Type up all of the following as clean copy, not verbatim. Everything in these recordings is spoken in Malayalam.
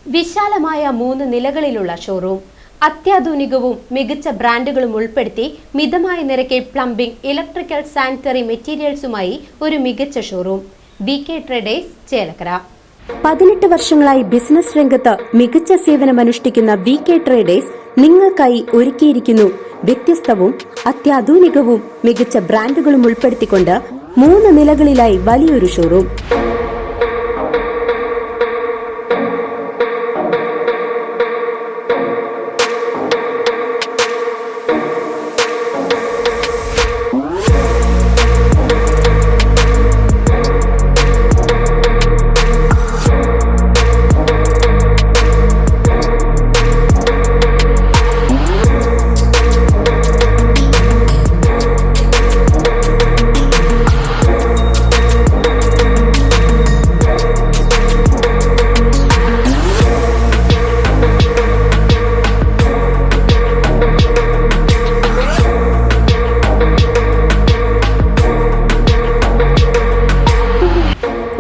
വിശാലമായ 3 നിലകളിലുള്ള ഷോറൂം, അത്യാധുനികവും മികച്ച ബ്രാൻഡുകളും ഉൾപ്പെടുത്തി മിതമായ നിരക്കിൽ പ്ലംബിംഗ്, ഇലക്ട്രിക്കൽ, സാനിറ്ററി മെറ്റീരിയൽസുമായി ഒരു മികച്ച ഷോറൂം. VK traders, Chelakkara. 18 വർഷങ്ങളായി ബിസിനസ് രംഗത്ത് മികച്ച സേവനമനുഷ്ഠിക്കുന്ന VK ട്രേഡേഴ്സ് നിങ്ങൾക്കായി ഒരുക്കിയിരിക്കുന്നു വ്യത്യസ്തവും അത്യാധുനികവും മികച്ച ബ്രാൻഡുകളും ഉൾപ്പെടുത്തിക്കൊണ്ട് 3 നിലകളിലായി വലിയൊരു ഷോറൂം.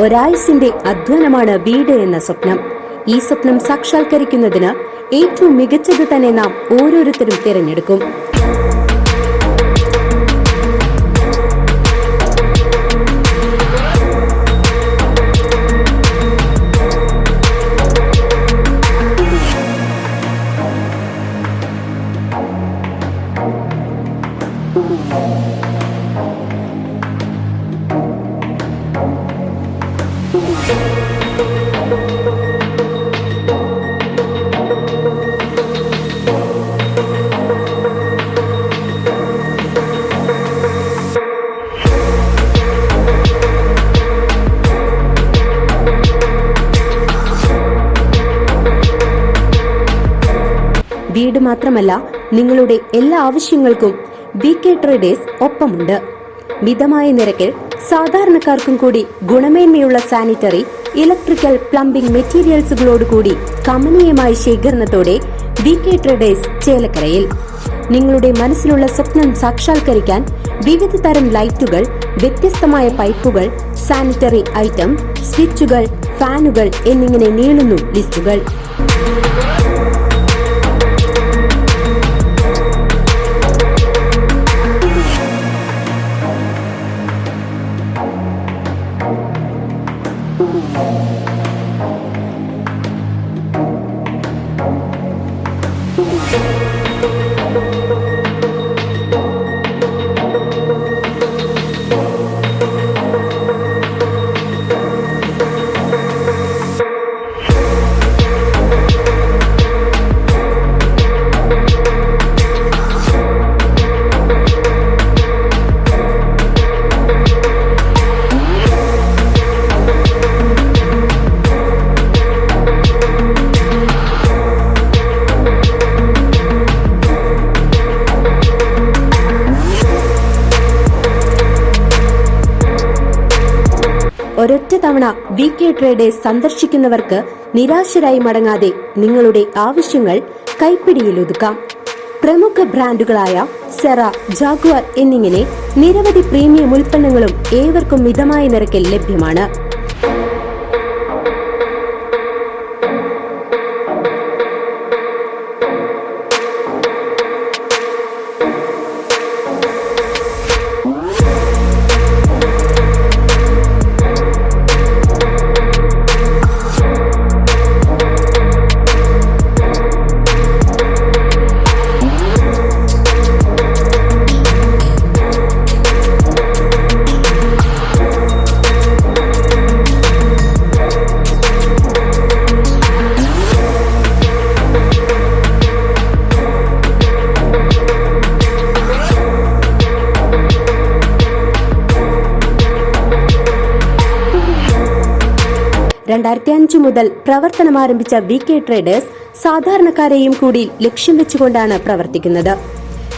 ഒരായുസിന്റെ അധ്വാനമാണ് വീട് എന്ന സ്വപ്നം. ഈ സ്വപ്നം സാക്ഷാത്കരിക്കുന്നതിന് ഏറ്റവും മികച്ചത് തന്നെ നാം ഓരോരുത്തരും തിരഞ്ഞെടുക്കും. വീട് മാത്രമല്ല, നിങ്ങളുടെ എല്ലാ ആവശ്യങ്ങൾക്കും VK ട്രേഡേഴ്സ് ഒപ്പമുണ്ട്. മിതമായ നിരക്കിൽ സാധാരണക്കാർക്കും കൂടി ഗുണമേന്മയുള്ള സാനിറ്ററി, ഇലക്ട്രിക്കൽ, പ്ലംബിംഗ് മെറ്റീരിയൽസുകളോടുകൂടി കമനീയമായ ശേഖരണത്തോടെ VK ട്രേഡേഴ്സ്, ചേലക്കരയിൽ. നിങ്ങളുടെ മനസ്സിലുള്ള സ്വപ്നം സാക്ഷാത്കരിക്കാൻ വിവിധ തരം ലൈറ്റുകൾ, വ്യത്യസ്തമായ പൈപ്പുകൾ, സാനിറ്ററി ഐറ്റം, സ്വിച്ചുകൾ, ഫാനുകൾ എന്നിങ്ങനെ നീളുന്നു ലിസ്റ്റുകൾ. ഒരൊറ്റ തവണ VK ട്രേഡേഴ്സ് സന്ദർശിക്കുന്നവർക്ക് നിരാശരായി മടങ്ങാതെ നിങ്ങളുടെ ആവശ്യങ്ങൾ കൈപ്പിടിയിൽ ഒതുക്കാം. പ്രമുഖ ബ്രാൻഡുകളായ സെറ, ജാഗ്വാർ എന്നിങ്ങനെ നിരവധി പ്രീമിയം ഉൽപ്പന്നങ്ങളും ഏവർക്കും മിതമായ നിരക്കിൽ ലഭ്യമാണ്. (2005) മുതൽ പ്രവർത്തനമാരംഭിച്ച VK ട്രേഡേഴ്സ് സാധാരണക്കാരെയും കൂടി ലക്ഷ്യം വെച്ചുകൊണ്ടാണ് പ്രവർത്തിക്കുന്നത്.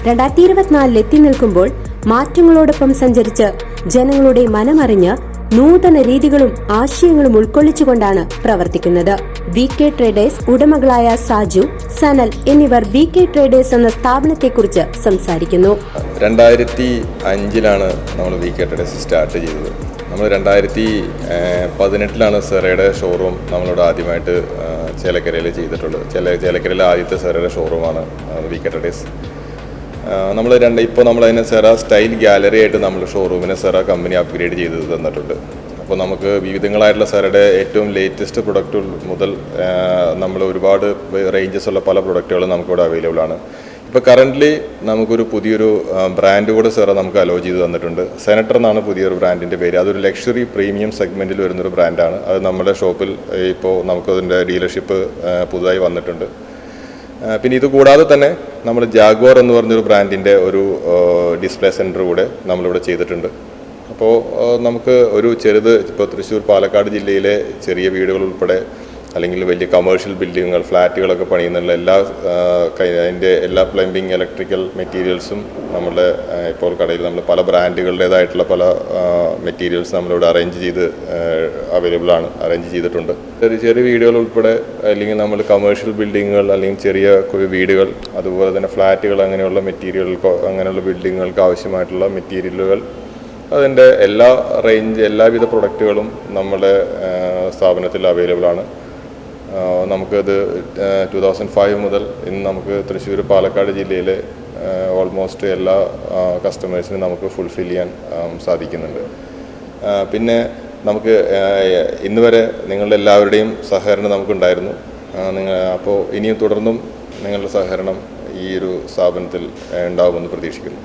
2024 എത്തി നിൽക്കുമ്പോൾ മാറ്റങ്ങളോടൊപ്പം സഞ്ചരിച്ച് ജനങ്ങളുടെ മനമറിഞ്ഞ് നൂതന രീതികളും ആശയങ്ങളും ഉൾക്കൊള്ളിച്ചുകൊണ്ടാണ് പ്രവർത്തിക്കുന്നത്. VK ട്രേഡേഴ്സ് ഉടമകളായ സാജു, സനൽ എന്നിവർ VK ട്രേഡേഴ്സ് എന്ന സ്ഥാപനത്തെക്കുറിച്ച് സംസാരിക്കുന്നു. 2005 നമ്മൾ VK ട്രേഡേഴ്സ് സ്റ്റാർട്ട് ചെയ്തത്. നമ്മൾ 2018 സെറയുടെ ഷോറൂം നമ്മളിവിടെ ആദ്യമായിട്ട് ചേലക്കരയിൽ ചെയ്തിട്ടുള്ളത്. ചേലക്കരയിലെ ആദ്യത്തെ സെറയുടെ ഷോറൂമാണ് VK ട്രേഡേഴ്സ്. ഇപ്പോൾ നമ്മളതിനെ സെറ സ്റ്റൈൽ ഗാലറി ആയിട്ട് നമ്മൾ ഷോറൂമിനെ സെറ കമ്പനി അപ്ഗ്രേഡ് ചെയ്ത് തന്നിട്ടുണ്ട്. അപ്പോൾ നമുക്ക് വിവിധങ്ങളായിട്ടുള്ള സെറയുടെ ഏറ്റവും ലേറ്റസ്റ്റ് പ്രൊഡക്റ്റുകൾ മുതൽ നമ്മൾ ഒരുപാട് റേഞ്ചസ് ഉള്ള പല പ്രൊഡക്റ്റുകളും നമുക്കിവിടെ അവൈലബിൾ ആണ്. ഇപ്പോൾ കറൻ്റ്ലി നമുക്കൊരു പുതിയൊരു ബ്രാൻഡ് കൂടെ സെറ നമുക്ക് അലോ ചെയ്ത് തന്നിട്ടുണ്ട്. സെനറ്റർ എന്നാണ് പുതിയൊരു ബ്രാൻഡിൻ്റെ പേര്. അതൊരു ലക്ഷറി പ്രീമിയം സെഗ്മെൻറ്റിൽ വരുന്നൊരു ബ്രാൻഡാണ്. അത് നമ്മുടെ ഷോപ്പിൽ ഇപ്പോൾ നമുക്കതിൻ്റെ ഡീലർഷിപ്പ് പുതുതായി വന്നിട്ടുണ്ട്. പിന്നെ ഇത് കൂടാതെ തന്നെ നമ്മൾ ജാഗ്വാർ എന്ന് പറഞ്ഞൊരു ബ്രാൻഡിൻ്റെ ഒരു ഡിസ്പ്ലേ സെൻറ്റർ കൂടെ നമ്മളിവിടെ ചെയ്തിട്ടുണ്ട്. അപ്പോൾ നമുക്ക് ഒരു ചെറുത് ഇപ്പോൾ തൃശ്ശൂർ പാലക്കാട് ജില്ലയിലെ ചെറിയ വീടുകൾ ഉൾപ്പെടെ അല്ലെങ്കിൽ വലിയ കമേഴ്ഷ്യൽ ബിൽഡിങ്ങുകൾ ഫ്ലാറ്റുകളൊക്കെ പണിയുന്നുള്ള അതിൻ്റെ എല്ലാ പ്ലംബിംഗ് ഇലക്ട്രിക്കൽ മെറ്റീരിയൽസും നമ്മുടെ ഇപ്പോൾ കടയിൽ നമ്മൾ പല ബ്രാൻഡുകളുടേതായിട്ടുള്ള പല മെറ്റീരിയൽസ് നമ്മളിവിടെ അറേഞ്ച് ചെയ്തിട്ടുണ്ട്. ചെറിയ വീടുകൾ ഉൾപ്പെടെ അല്ലെങ്കിൽ നമ്മൾ കമേഴ്ഷ്യൽ ബിൽഡിങ്ങുകൾ അല്ലെങ്കിൽ ചെറിയ വീടുകൾ അതുപോലെ തന്നെ ഫ്ലാറ്റുകൾ അങ്ങനെയുള്ള അങ്ങനെയുള്ള ബിൽഡിങ്ങുകൾക്ക് ആവശ്യമായിട്ടുള്ള മെറ്റീരിയലുകൾ അതിൻ്റെ എല്ലാവിധ പ്രൊഡക്റ്റുകളും നമ്മുടെ സ്ഥാപനത്തിൽ അവൈലബിൾ ആണ്. നമുക്കത് 2005 മുതൽ ഇന്ന് നമുക്ക് തൃശ്ശൂർ പാലക്കാട് ജില്ലയിലെ ഓൾമോസ്റ്റ് എല്ലാ കസ്റ്റമേഴ്സിനും നമുക്ക് ഫുൾഫിൽ ചെയ്യാൻ സാധിക്കുന്നുണ്ട്. പിന്നെ നമുക്ക് ഇന്ന് വരെ നിങ്ങളുടെ എല്ലാവരുടെയും സഹകരണം നമുക്കുണ്ടായിരുന്നു. അപ്പോൾ ഇനിയും തുടർന്നും നിങ്ങളുടെ സഹകരണം ഈ ഒരു സ്ഥാപനത്തിൽ ഉണ്ടാവുമെന്ന് പ്രതീക്ഷിക്കുന്നു.